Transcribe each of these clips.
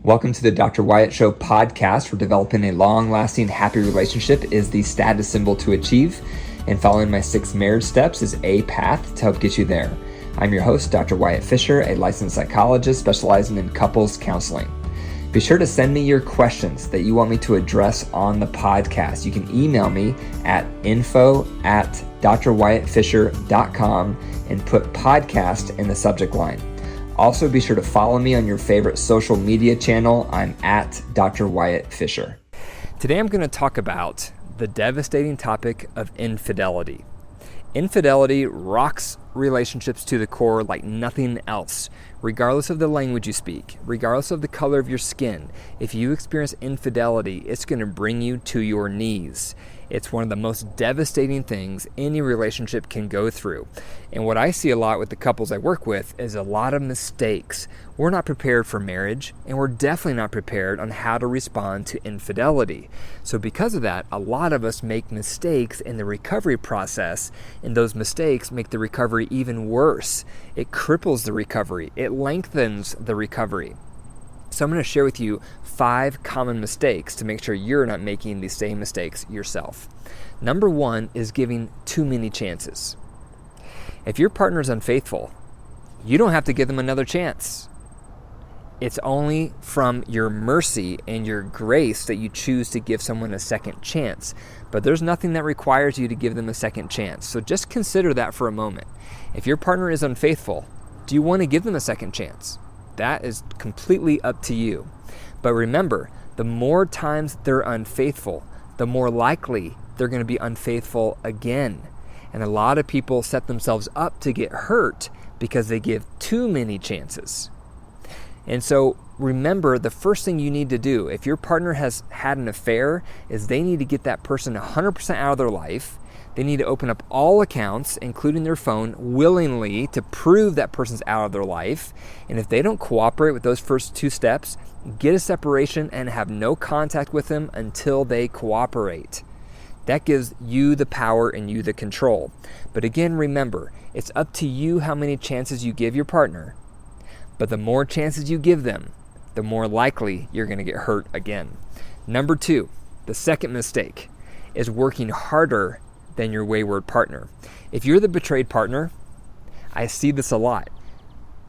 Welcome to the Dr. Wyatt Show podcast, where developing a long-lasting, happy relationship is the status symbol to achieve, and following my 6 marriage steps is a path to help get you there. I'm your host, Dr. Wyatt Fisher, a licensed psychologist specializing in couples counseling. Be sure to send me your questions that you want me to address on the podcast. You can email me at info@drwyattfisher.com and put podcast in the subject line. Also, be sure to follow me on your favorite social media channel. I'm at Dr. Wyatt Fisher. Today I'm going to talk about the devastating topic of infidelity. Infidelity rocks relationships to the core like nothing else. Regardless of the language you speak, regardless of the color of your skin, if you experience infidelity, it's going to bring you to your knees. It's one of the most devastating things any relationship can go through. And what I see a lot with the couples I work with is a lot of mistakes. We're not prepared for marriage, and we're definitely not prepared on how to respond to infidelity. So because of that, a lot of us make mistakes in the recovery process, and those mistakes make the recovery even worse. It cripples the recovery. It lengthens the recovery. So I'm going to share with you 5 common mistakes to make sure you're not making these same mistakes yourself. Number 1 is giving too many chances. If your partner is unfaithful, you don't have to give them another chance. It's only from your mercy and your grace that you choose to give someone a second chance. But there's nothing that requires you to give them a second chance. So just consider that for a moment. If your partner is unfaithful, do you want to give them a second chance? That is completely up to you. But remember, the more times they're unfaithful, the more likely they're going to be unfaithful again. And a lot of people set themselves up to get hurt because they give too many chances. And so remember, the first thing you need to do if your partner has had an affair is they need to get that person 100% out of their life. They need to open up all accounts, including their phone, willingly to prove that person's out of their life. And if they don't cooperate with those first 2 steps, get a separation and have no contact with them until they cooperate. That gives you the power and you the control. But again, remember, it's up to you how many chances you give your partner. But the more chances you give them, the more likely you're going to get hurt again. Number 2, the second mistake is working harder than your wayward partner. If you're the betrayed partner, I see this a lot.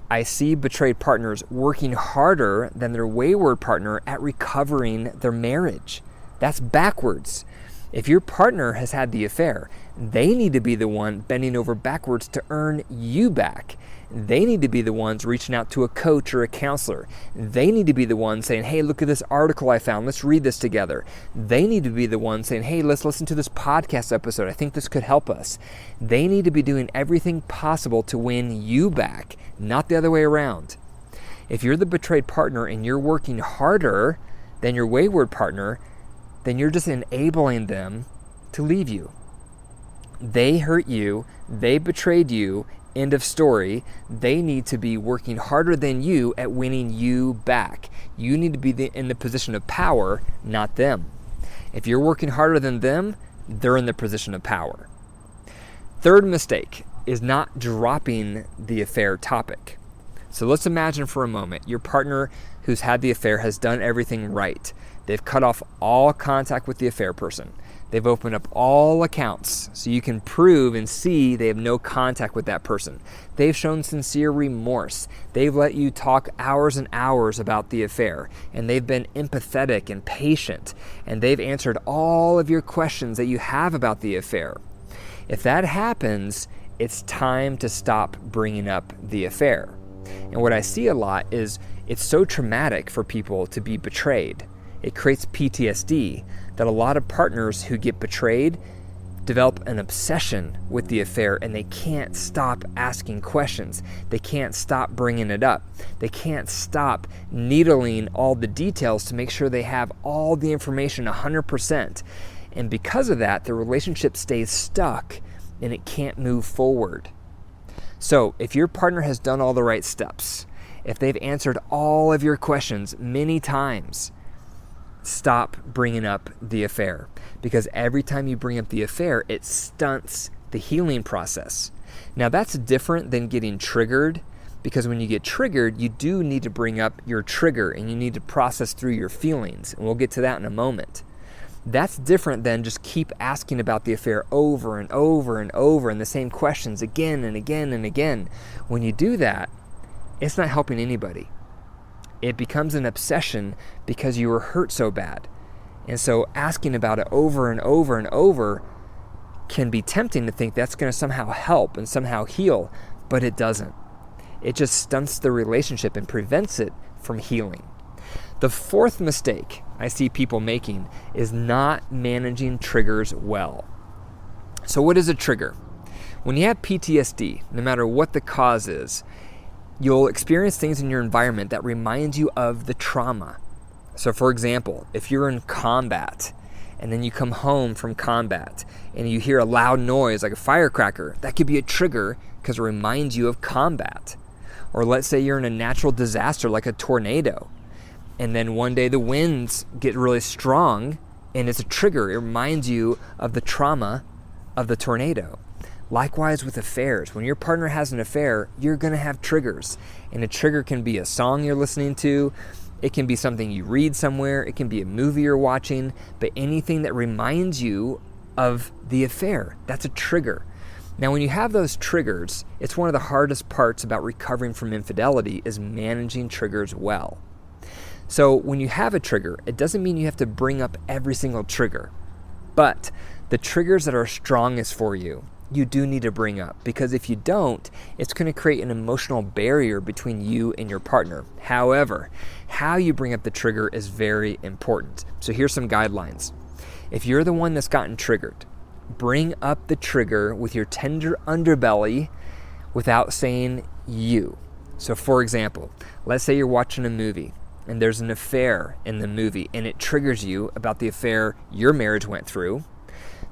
I see betrayed partners working harder than their wayward partner at recovering their marriage. That's backwards. If your partner has had the affair, they need to be the one bending over backwards to earn you back. They need to be the ones reaching out to a coach or a counselor. They need to be the ones saying, hey, look at this article I found. Let's read this together. They need to be the ones saying, hey, let's listen to this podcast episode. I think this could help us. They need to be doing everything possible to win you back, not the other way around. If you're the betrayed partner and you're working harder than your wayward partner, then you're just enabling them to leave you. They hurt you. They betrayed you. End of story. They need to be working harder than you at winning you back. You need to be in the position of power, not them. If you're working harder than them, they're in the position of power. Third mistake is not dropping the affair topic. So let's imagine for a moment your partner who's had the affair has done everything right. They've cut off all contact with the affair person. They've opened up all accounts so you can prove and see they have no contact with that person. They've shown sincere remorse. They've let you talk hours and hours about the affair, and they've been empathetic and patient, and they've answered all of your questions that you have about the affair. If that happens, it's time to stop bringing up the affair. And what I see a lot is it's so traumatic for people to be betrayed. It creates PTSD that a lot of partners who get betrayed develop an obsession with the affair, and they can't stop asking questions. They can't stop bringing it up. They can't stop needling all the details to make sure they have all the information 100%. And because of that, the relationship stays stuck and it can't move forward. So if your partner has done all the right steps, if they've answered all of your questions many times, stop bringing up the affair, because every time you bring up the affair, it stunts the healing process. Now that's different than getting triggered because when you get triggered, you do need to bring up your trigger and you need to process through your feelings. And we'll get to that in a moment. That's different than just keep asking about the affair over and over and over and the same questions again and again and again. When you do that, it's not helping anybody. It becomes an obsession because you were hurt so bad. And so asking about it over and over and over can be tempting to think that's going to somehow help and somehow heal, but it doesn't. It just stunts the relationship and prevents it from healing. The fourth mistake I see people making is not managing triggers well. So what is a trigger? When you have PTSD, no matter what the cause is, you'll experience things in your environment that remind you of the trauma. So for example, if you're in combat and then you come home from combat and you hear a loud noise like a firecracker, that could be a trigger because it reminds you of combat. Or let's say you're in a natural disaster like a tornado, and then one day the winds get really strong and it's a trigger. It reminds you of the trauma of the tornado. Likewise with affairs. When your partner has an affair, you're going to have triggers. And a trigger can be a song you're listening to. It can be something you read somewhere. It can be a movie you're watching. But anything that reminds you of the affair, that's a trigger. Now, when you have those triggers, it's one of the hardest parts about recovering from infidelity is managing triggers well. So when you have a trigger, it doesn't mean you have to bring up every single trigger. But the triggers that are strongest for you, you do need to bring up, because if you don't, it's going to create an emotional barrier between you and your partner. However, how you bring up the trigger is very important. So here's some guidelines. If you're the one that's gotten triggered, bring up the trigger with your tender underbelly without saying you. So for example, let's say you're watching a movie and there's an affair in the movie and it triggers you about the affair your marriage went through.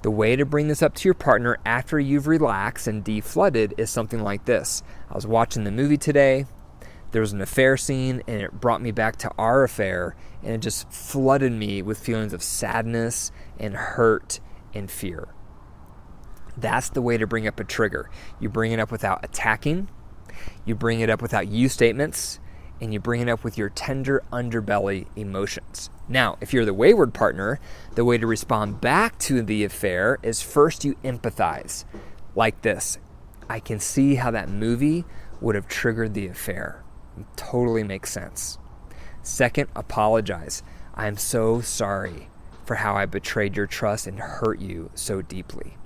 The way to bring this up to your partner after you've relaxed and de-flooded is something like this. I was watching the movie today, there was an affair scene, and it brought me back to our affair, and it just flooded me with feelings of sadness and hurt and fear. That's the way to bring up a trigger. You bring it up without attacking, you bring it up without you statements, and you bring it up with your tender underbelly emotions. Now, if you're the wayward partner, the way to respond back to the affair is first you empathize, like this. I can see how that movie would have triggered the affair. It totally makes sense. Second, apologize. I am so sorry for how I betrayed your trust and hurt you so deeply.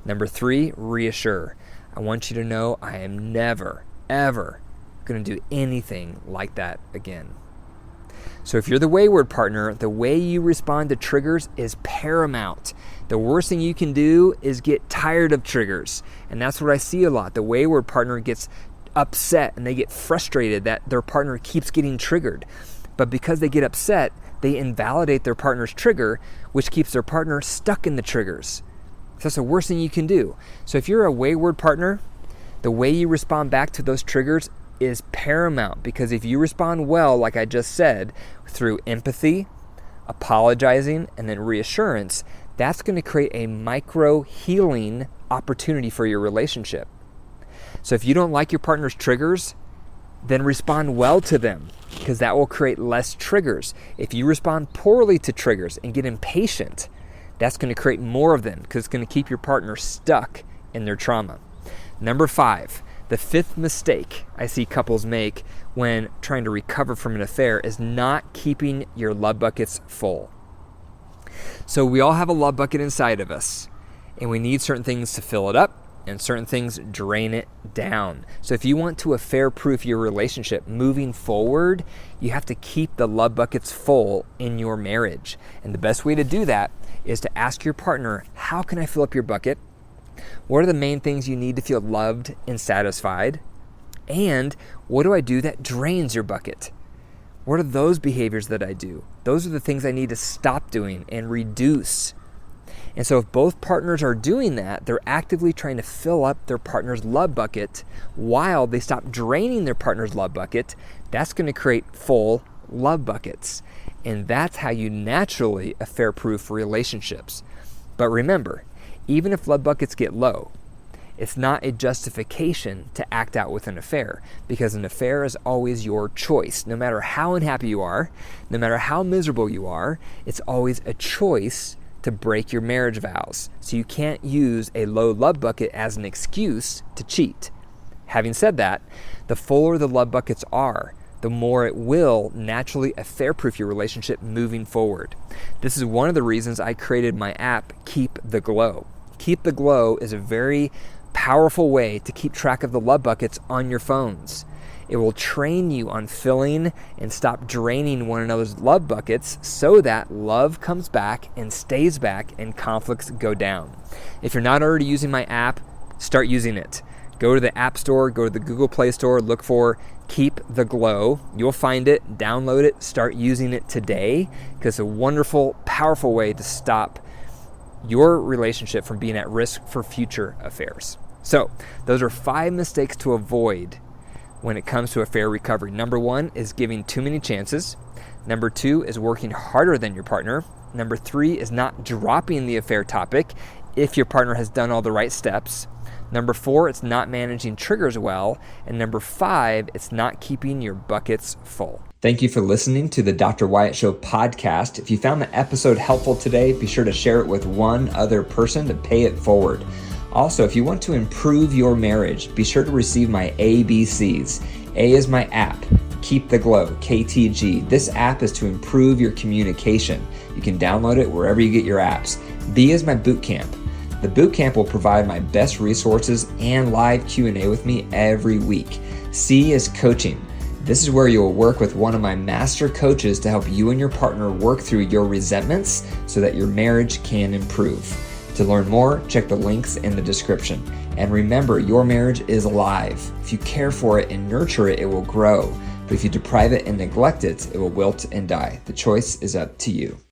Number 3, reassure. I want you to know I am never, ever going to do anything like that again. So if you're the wayward partner, the way you respond to triggers is paramount. The worst thing you can do is get tired of triggers. And that's what I see a lot. The wayward partner gets upset and they get frustrated that their partner keeps getting triggered. But because they get upset, they invalidate their partner's trigger, which keeps their partner stuck in the triggers. So that's the worst thing you can do. So if you're a wayward partner, the way you respond back to those triggers is paramount, because if you respond well, like I just said, through empathy, apologizing, and then reassurance, that's going to create a micro healing opportunity for your relationship. So if you don't like your partner's triggers, then respond well to them, because that will create less triggers. If you respond poorly to triggers and get impatient, that's going to create more of them, because it's going to keep your partner stuck in their trauma. Number 5, the 5th mistake I see couples make when trying to recover from an affair is not keeping your love buckets full. So we all have a love bucket inside of us, and we need certain things to fill it up and certain things drain it down. So if you want to affair-proof your relationship moving forward, you have to keep the love buckets full in your marriage. And the best way to do that is to ask your partner, how can I fill up your bucket? What are the main things you need to feel loved and satisfied? And what do I do that drains your bucket? What are those behaviors that I do? Those are the things I need to stop doing and reduce. And so if both partners are doing that, they're actively trying to fill up their partner's love bucket while they stop draining their partner's love bucket. That's going to create full love buckets. And that's how you naturally affair-proof relationships. But remember, even if love buckets get low, It's not a justification to act out with an affair, because an affair is always your choice. No matter how unhappy you are, no matter how miserable you are, it's always a choice to break your marriage vows. So you can't use a low love bucket as an excuse to cheat. Having said that, the fuller the love buckets are, the more it will naturally affair-proof your relationship moving forward. This is one of the reasons I created my app, Keep the Glow. Keep the Glow is a very powerful way to keep track of the love buckets on your phones. It will train you on filling and stop draining one another's love buckets so that love comes back and stays back and conflicts go down. If you're not already using my app, start using it. Go to the App Store, go to the Google Play Store, look for Keep the Glow. You'll find it, download it, start using it today, because it's a wonderful, powerful way to stop your relationship from being at risk for future affairs. So, those are 5 mistakes to avoid when it comes to affair recovery. Number 1 is giving too many chances. Number 2 is working harder than your partner. Number 3 is not dropping the affair topic if your partner has done all the right steps. Number 4, it's not managing triggers well. And number 5, it's not keeping your buckets full. Thank you for listening to the Dr. Wyatt Show podcast. If you found the episode helpful today, be sure to share it with one other person to pay it forward. Also, if you want to improve your marriage, be sure to receive my ABCs. A is my app, Keep the Glow, KTG. This app is to improve your communication. You can download it wherever you get your apps. B is my boot camp. The boot camp will provide my best resources and live Q&A with me every week. C is coaching. This is where you'll work with one of my master coaches to help you and your partner work through your resentments so that your marriage can improve. To learn more, check the links in the description. And remember, your marriage is alive. If you care for it and nurture it, it will grow. But if you deprive it and neglect it, it will wilt and die. The choice is up to you.